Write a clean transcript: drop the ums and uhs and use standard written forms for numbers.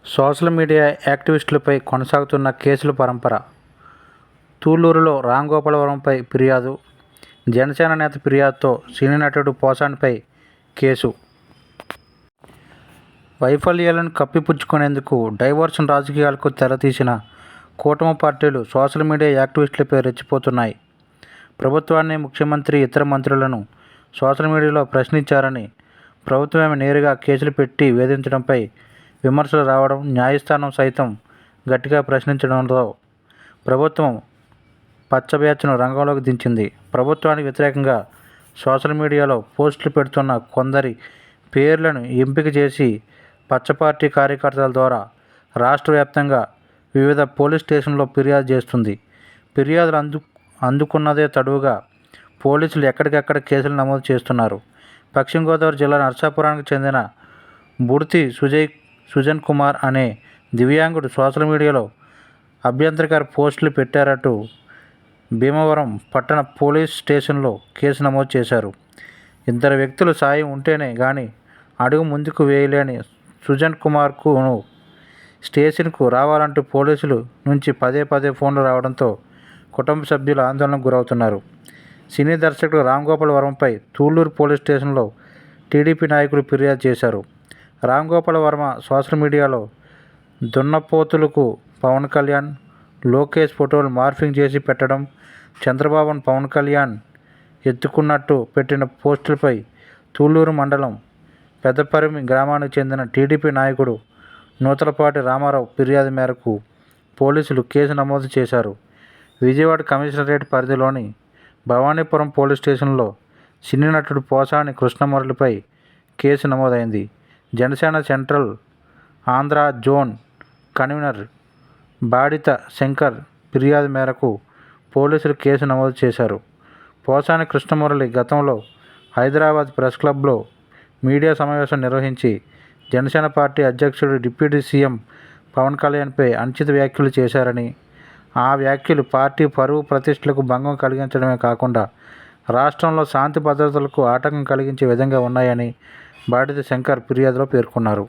Social media యాక్టివిస్టులపై కొనసాగుతున్న కేసుల పరంపర. తూళ్లూరులో రాంగోపాలవరంపై ఫిర్యాదు, జనసేన నేత ఫిర్యాదుతో సినీ నటుడు పోసానిపై కేసు. వైఫల్యాలను కప్పిపుచ్చుకునేందుకు డైవర్షన్ రాజకీయాలకు తెరతీసిన కూటమి పార్టీలు సోషల్ మీడియా యాక్టివిస్టులపై రెచ్చిపోతున్నాయి. ప్రభుత్వాన్ని, ముఖ్యమంత్రి, ఇతర మంత్రులను సోషల్ మీడియాలో ప్రశ్నించారని ప్రభుత్వమే నేరుగా కేసులు పెట్టి వేధించడంపై విమర్శలు రావడం, న్యాయస్థానం సైతం గట్టిగా ప్రశ్నించడంతో ప్రభుత్వం పచ్చబ్యాచ్ను రంగంలోకి దించింది. ప్రభుత్వానికి వ్యతిరేకంగా సోషల్ మీడియాలో పోస్టులు పెడుతున్న కొందరి పేర్లను ఎంపిక చేసి పచ్చపార్టీ కార్యకర్తల ద్వారా రాష్ట్ర వ్యాప్తంగా వివిధ పోలీస్ స్టేషన్లలో ఫిర్యాదు చేస్తుంది. ఫిర్యాదులు అందుకున్నదే తడువుగా పోలీసులు ఎక్కడికక్కడ కేసులు నమోదు చేస్తున్నారు. పశ్చిమ గోదావరి జిల్లా నరసాపురానికి చెందిన బుడితి సుజన్ కుమార్ అనే దివ్యాంగుడు సోషల్ మీడియాలో అభ్యంతరకర పోస్టులు పెట్టారంటూ భీమవరం పట్టణ పోలీస్ స్టేషన్లో కేసు నమోదు చేశారు. ఇద్దరు వ్యక్తుల సాయం ఉంటేనే గానీ అడుగు ముందుకు వేయలేని సుజన్ కుమార్కు స్టేషన్కు రావాలంటూ పోలీసుల నుంచి పదే ఫోన్లు రావడంతో కుటుంబ సభ్యులు ఆందోళనకు గురవుతున్నారు. సినీ దర్శకుడు రాంగోపాలవరంపై తూళ్లూరు పోలీస్ స్టేషన్లో టీడీపీ నాయకులు ఫిర్యాదు చేశారు. రాంగోపాలవర్మ సోషల్ మీడియాలో దున్నపోతులకు పవన్ కళ్యాణ్, లోకేష్ ఫోటోలు మార్ఫింగ్ చేసి పెట్టడం, చంద్రబాబును పవన్ కళ్యాణ్ ఎత్తుకున్నట్టు పెట్టిన పోస్టులపై తూళ్లూరు మండలం పెద్దపరిమి గ్రామానికి చెందిన టీడీపీ నాయకుడు నూతలపాటి రామారావు ఫిర్యాదు మేరకు పోలీసులు కేసు నమోదు చేశారు. విజయవాడ కమిషనరేట్ పరిధిలోని భవానీపురం పోలీస్ స్టేషన్లో సినీ నటుడు పోసాని కృష్ణమురళిపై కేసు నమోదైంది. Janasena central Andhra zone convener Badita Shankar ఫిర్యాదు మేరకు పోలీసులు కేసు నమోదు చేశారు. పోసాని కృష్ణమురళి గతంలో హైదరాబాద్ ప్రెస్ క్లబ్లో మీడియా సమావేశం నిర్వహించి జనసేన పార్టీ అధ్యక్షుడు, డిప్యూటీ సీఎం పవన్ కళ్యాణ్పై అనుచిత వ్యాఖ్యలు చేశారని, ఆ వ్యాఖ్యలు పార్టీ పరువు ప్రతిష్టలకు భంగం కలిగించడమే కాకుండా రాష్ట్రంలో శాంతి భద్రతలకు ఆటంకం కలిగించే విధంగా ఉన్నాయని బాడిత శంకర్ ఫిర్యాదులో పేర్కొన్నారు.